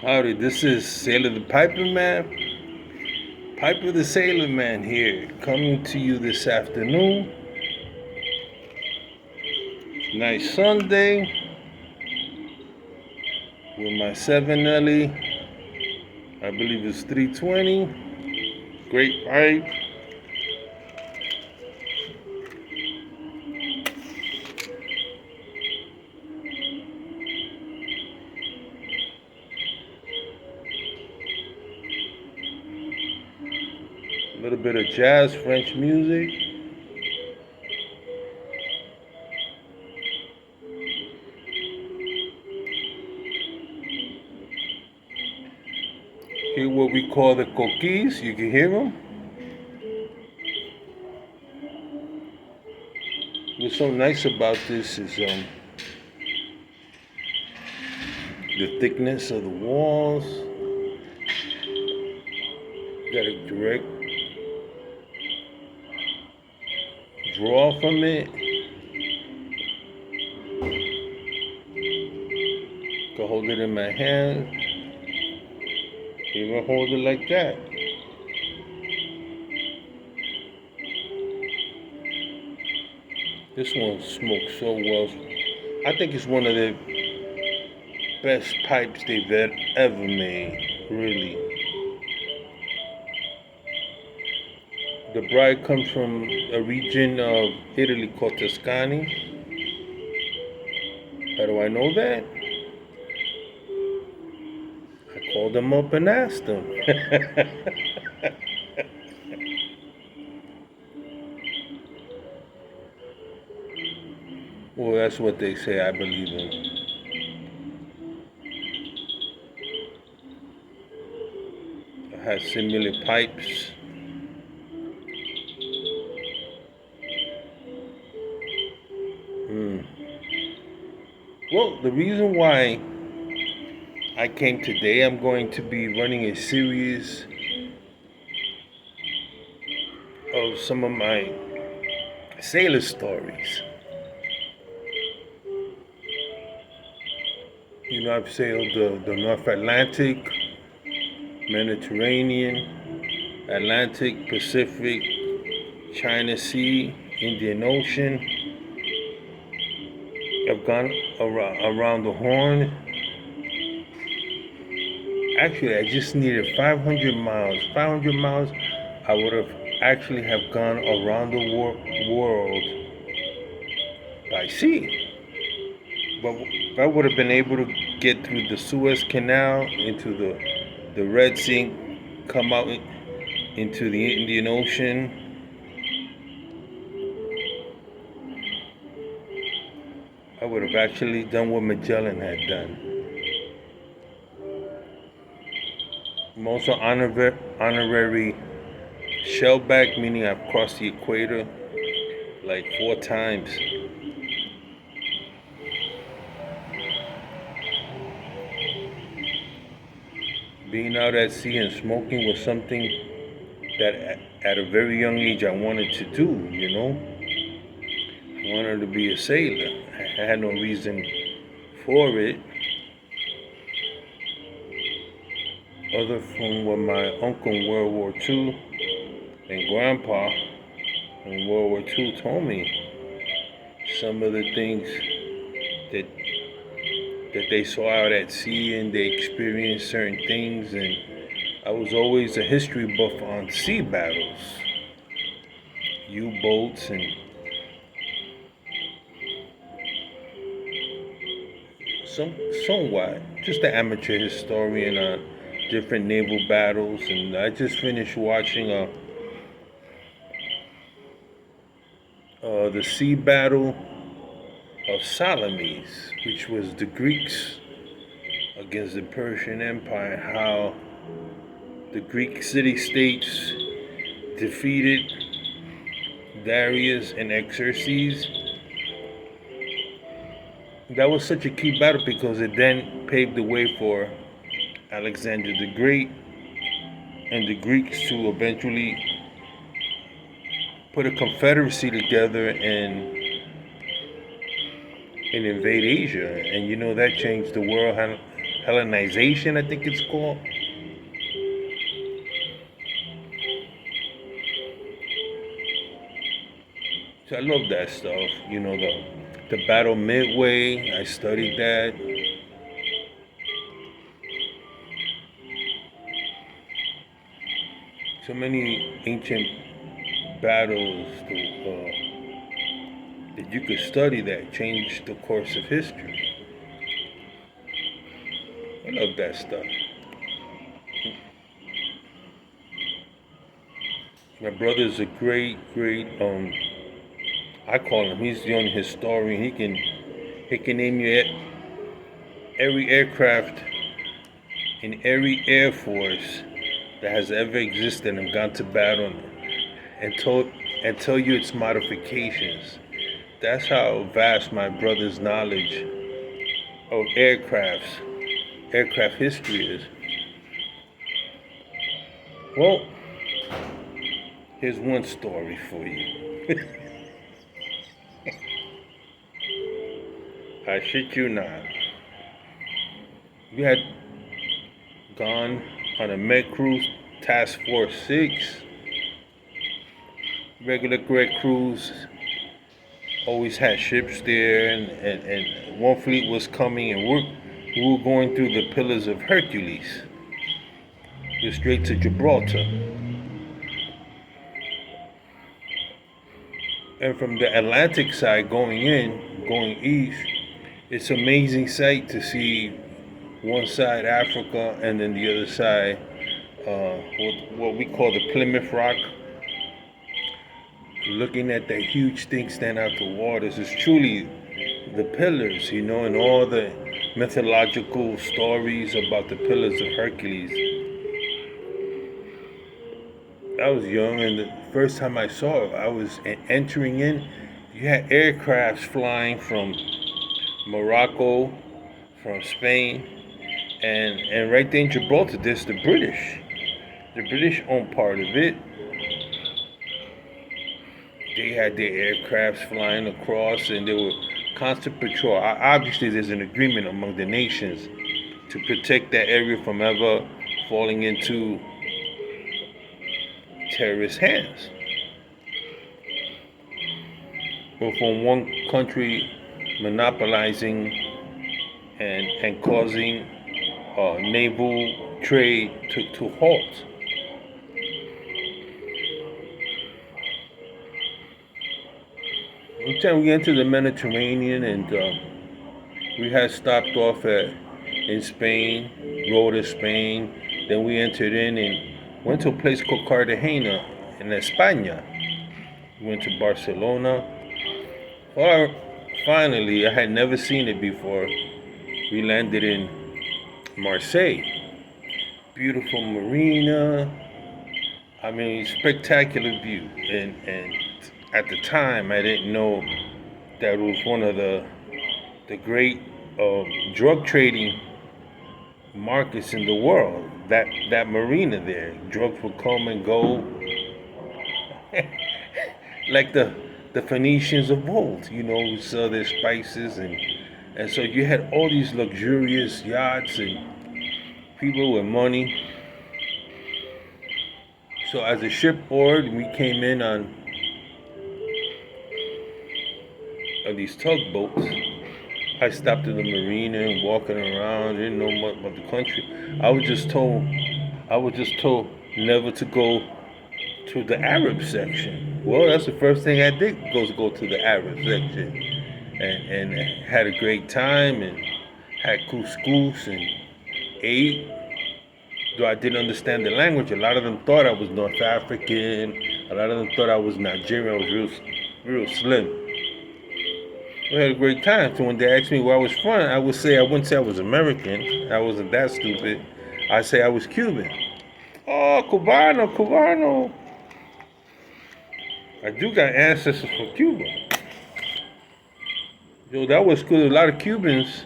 Howdy, this is Sailor the Piper Man. Piper the Sailor Man here, coming to you this afternoon. Nice Sunday with my 7 Nelly. I believe it's 320. Great pipe. A little bit of jazz, French music. Hear what we call the coquilles. You can hear them. What's so nice about this is the thickness of the walls. Got a direct draw from it. Can hold it in my hand. Even hold it like that. This one smokes so well. I think it's one of the best pipes they've ever made, really. The bride comes from a region of Italy called Tuscany. How do I know that? I called them up and asked them. Well, that's what they say, I believe in. I have similar pipes. Well, the reason why I came today, I'm going to be running a series of some of my sailor stories. You know, I've sailed the North Atlantic, Mediterranean, Atlantic, Pacific, China Sea, Indian Ocean. I've gone around the Horn. Actually, I just needed 500 miles. 500 miles, I would have actually have gone around the world by sea. But if I would have been able to get through the Suez Canal into the Red Sea, come out into the Indian Ocean, I would have actually done what Magellan had done. I'm also honorary shellback, meaning I've crossed the equator like 4 times. Being out at sea and smoking was something that at a very young age I wanted to do, you know. I wanted to be a sailor. I had no reason for it other from what my uncle in World War II and grandpa in World War II told me. Some of the things that they saw out at sea, and they experienced certain things, and I was always a history buff on sea battles, U-boats, and somewhat just an amateur historian on different naval battles. And I just finished watching the sea battle of Salamis, which was the Greeks against the Persian Empire, how the Greek city-states defeated Darius and Xerxes. That was such a key battle because it then paved the way for Alexander the Great and the Greeks to eventually put a confederacy together and invade Asia. And you know that changed the world, Hellenization, I think it's called. So I love that stuff. The Battle Midway. I studied that. So many ancient battles that you could study that changed the course of history. I love that stuff. My brother's a great. I call him. He's the only historian. He can name you every aircraft in every air force that has ever existed and gone to battle and tell you its modifications. That's how vast my brother's knowledge of aircraft history is. Well, here's one story for you. I shit you not. We had gone on a Med cruise, Task Force 6. Regular Red Cruise always had ships there, and one fleet was coming, and we were going through the Pillars of Hercules. We're straight to Gibraltar. And from the Atlantic side going east, it's an amazing sight to see one side Africa and then the other side what we call the Plymouth Rock. Looking at that huge thing stand out the waters is truly the pillars, and all the mythological stories about the Pillars of Hercules. I was young, and the first time I saw it, I was entering in. You had aircrafts flying from Morocco, from Spain, and right there in Gibraltar, there's the British. The British owned part of it. They had their aircrafts flying across, and there were constant patrol. Obviously, there's an agreement among the nations to protect that area from ever falling into terrorist hands. But from one country monopolizing and causing naval trade to halt. One time we entered the Mediterranean, and we had stopped off in Spain, Rota, Spain. Then we entered in and went to a place called Cartagena in España. We went to Barcelona. Or finally, I had never seen it before. We landed in Marseille. Beautiful marina. I mean, spectacular view. And at the time, I didn't know that it was one of the great drug trading markets in the world. That marina there, drugs would come and go, like the Phoenicians of old. Who sell their spices, and so you had all these luxurious yachts and people with money. So as a shipboard, we came in on these tugboats. I stopped at the marina and walking around, didn't know much about the country. I was just told never to go to the Arab section. Well, that's the first thing I did, was go to the Arab section, and had a great time and had couscous and ate. Though I didn't understand the language, a lot of them thought I was North African. A lot of them thought I was Nigerian. I was real slim. We had a great time. So when they asked me where I was from, I wouldn't say I was American. I wasn't that stupid. I'd say I was Cuban. Oh, Cubano. I do got ancestors from Cuba. Yo, that was cool. A lot of Cubans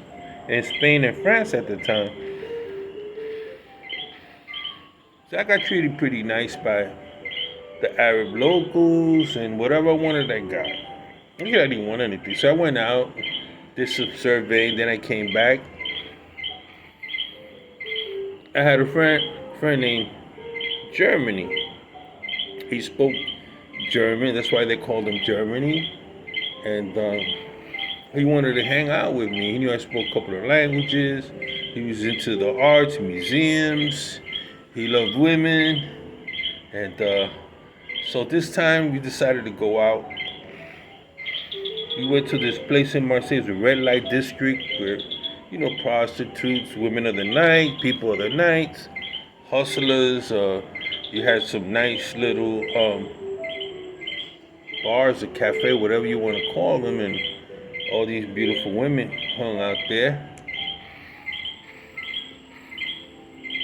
in Spain and France at the time. So I got treated pretty nice by the Arab locals, and whatever I wanted, I got. I didn't want anything. So I went out, did some survey, then I came back. I had a friend named Germany. He spoke German. That's why they called him Germany. And he wanted to hang out with me. He knew I spoke a couple of languages. He was into the arts, museums. He loved women. And so this time we decided to go out. We went to this place in Marseille, it's a red light district where, prostitutes, women of the night, people of the night, hustlers. You had some nice little bars, a cafe, whatever you want to call them, and all these beautiful women hung out there.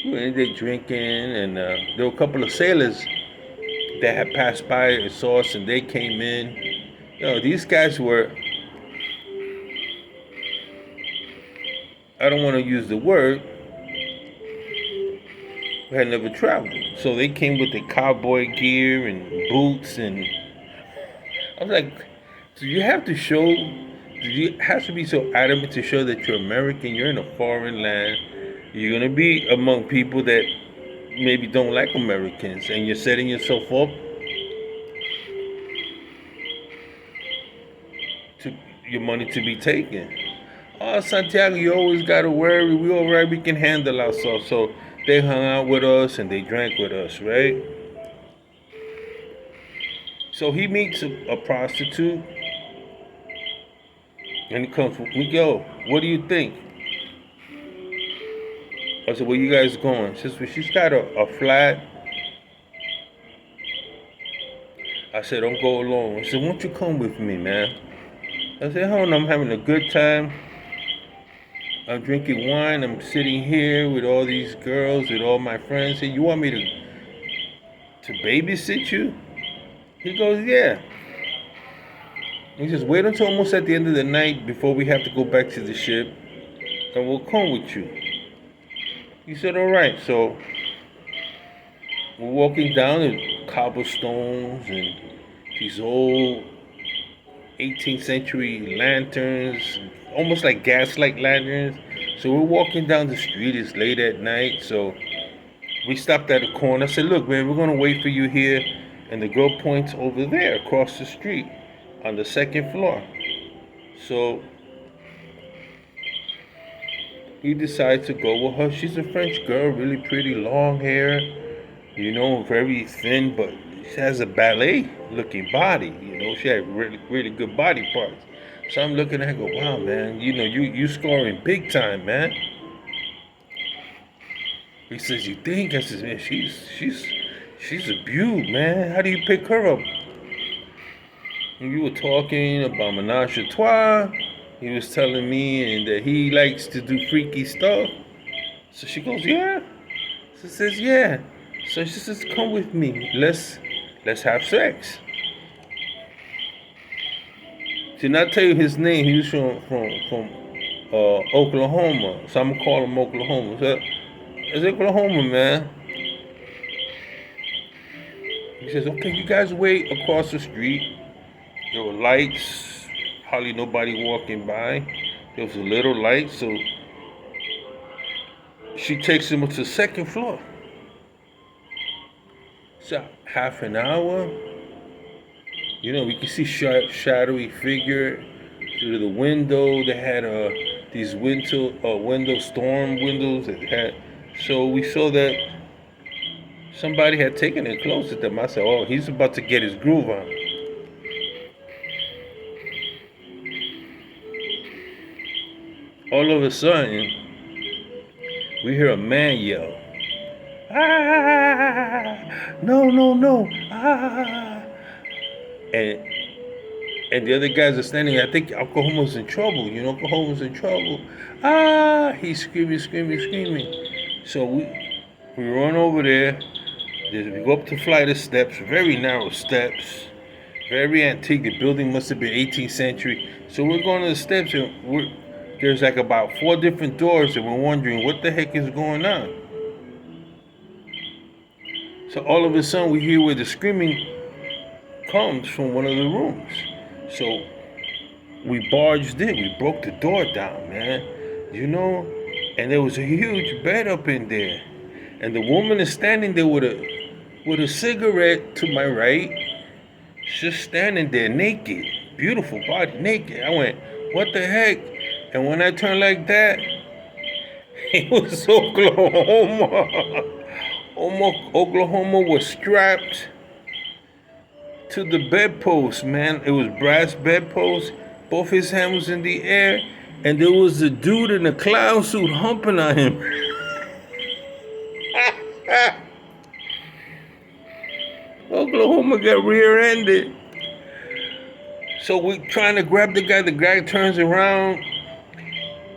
We were in there drinking, and there were a couple of sailors that had passed by and saw us, and they came in. These guys were, I don't want to use the word, we had never traveled. So they came with the cowboy gear and boots, and I was like, do you have to be so adamant to show that you're American? You're in a foreign land. You're going to be among people that maybe don't like Americans, and you're setting yourself up to your money to be taken. Oh, Santiago, you always got to worry. We all right. We can handle ourselves. So they hung out with us and they drank with us, right? So he meets a prostitute, and he comes. We go. What do you think? I said, where you guys going? She said, she's got a flat. I said, don't go alone. She said, won't you come with me, man? I said, hold on, I'm having a good time. I'm drinking wine. I'm sitting here with all these girls, with all my friends. Hey, you want me to babysit you? He goes, yeah. He says, wait until almost at the end of the night before we have to go back to the ship, and we'll come with you. He said, all right. So we're walking down the cobblestones and these old 18th century lanterns, almost like gaslight lanterns. So we're walking down the street. It's late at night. So we stopped at a corner. I said, look, man, we're going to wait for you here. And the girl points over there across the street on the second floor. So he decides to go with her. She's a French girl, really pretty, long hair, very thin, but she has a ballet-looking body. She had really, really good body parts. So I'm looking at her, go, wow, man, you scoring big time, man. He says, you think? I says, man, she's a beaut, man. How do you pick her up? And we were talking about menage a trois. He was telling me and that he likes to do freaky stuff. So she goes, yeah. She says, yeah. So she says, come with me. Let's have sex. Did not tell you his name. He was from Oklahoma. So I'm gonna call him Oklahoma. So it's Oklahoma, man. He says, okay, you guys wait across the street. There were lights, hardly nobody walking by. There was a little light, so she takes him to the second floor. So half an hour, we can see shadowy figure through the window. They had these window storm windows that had. So we saw that somebody had taken it close to them. I said, oh, he's about to get his groove on. All of a sudden, we hear a man yell, ah, no, ah. And the other guys are standing there. I think Oklahoma's in trouble, Oklahoma's in trouble. Ah, he's screaming. So we run over there. We go up the flight of steps, very narrow steps, very antique. The building must have been 18th century. So we're going to the steps, and there's like about 4 different doors, and we're wondering what the heck is going on. So all of a sudden, we hear where the screaming comes from one of the rooms. So we barged in. We broke the door down, man. And there was a huge bed up in there. and the woman is standing there with a cigarette to my right. She's just standing there naked, beautiful body, naked. I went, what the heck? And when I turned like that, it was Oklahoma. Oklahoma was strapped to the bedpost, man. It was brass bedpost. Both his hands was in the air, and there was a dude in a clown suit humping on him. Oklahoma got rear-ended. So we trying to grab the guy. The guy turns around,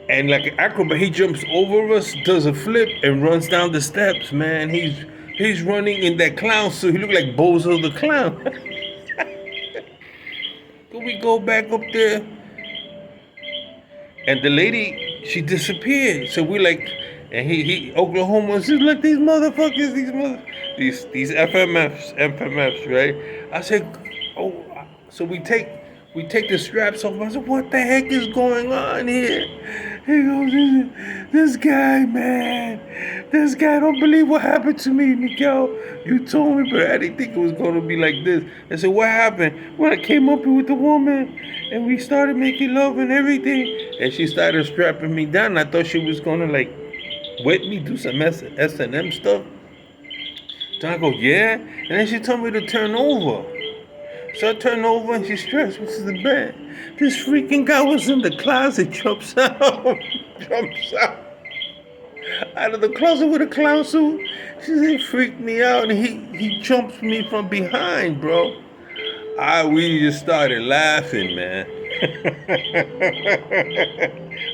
and like an acrobat, he jumps over us, does a flip, and runs down the steps. Man, he's running in that clown suit. He looked like Bozo the Clown. We go back up there, and the lady, she disappeared. So we like, and he Oklahoma says, look, these motherfuckers, these FMFs, right? I said, oh, so we take the straps off. I said, what the heck is going on here? He goes, this guy, man, this guy, don't believe what happened to me, Miguel. You told me, but I didn't think it was going to be like this. I said, what happened? Well, I came up here with the woman, and we started making love and everything, and she started strapping me down. I thought she was going to, like, wet me, do some S&M stuff. So I go, yeah? And then she told me to turn over. So I turned over and she stretched me to the bed. This freaking guy was in the closet, jumps out of the closet with a clown suit. She said, it freaked me out, and he jumps me from behind, bro. We just started laughing, man.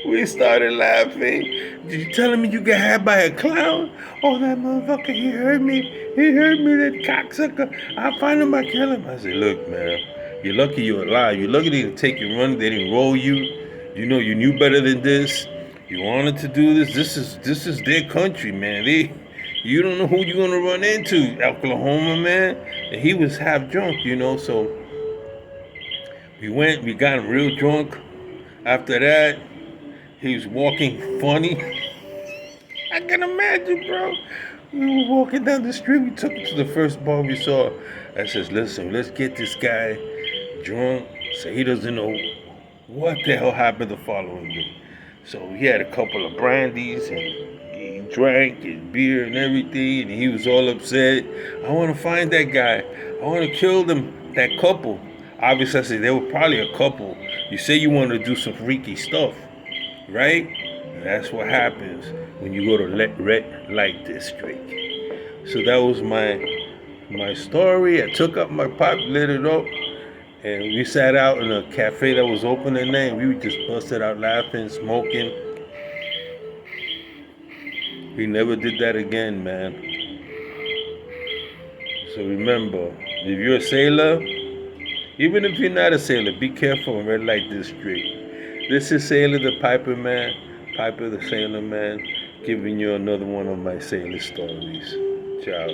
We started laughing. Did you telling me you got had by a clown? Oh, that motherfucker, he heard me. He heard me, that cocksucker. I'll find him, I kill him. I said, look, man, you're lucky you're alive. You're lucky they didn't take you running. They didn't roll you. You know, you knew better than this. You wanted to do this. This is their country, man. You don't know who you're going to run into. Oklahoma, man. And he was half drunk, you know, so we got him real drunk. After that, he was walking funny. I can imagine, bro. We were walking down the street. We took him to the first bar we saw. I says, listen, let's get this guy drunk so he doesn't know what the hell happened the following day. So he had a couple of brandies, and he drank his beer and everything, and he was all upset. I want to find that guy. I want to kill them, that couple. Obviously, I said, they were probably a couple. You say you want to do some freaky stuff, right? And that's what happens when you go to red light district. So that was my story. I took up my pipe, lit it up, and we sat out in a cafe that was open at night. We just busted out laughing, smoking. We never did that again, man. So remember, if you're a sailor, even if you're not a sailor, be careful in red light district. This is Sailor the Piper Man, Piper the Sailor Man, giving you another one of my sailor stories. Ciao.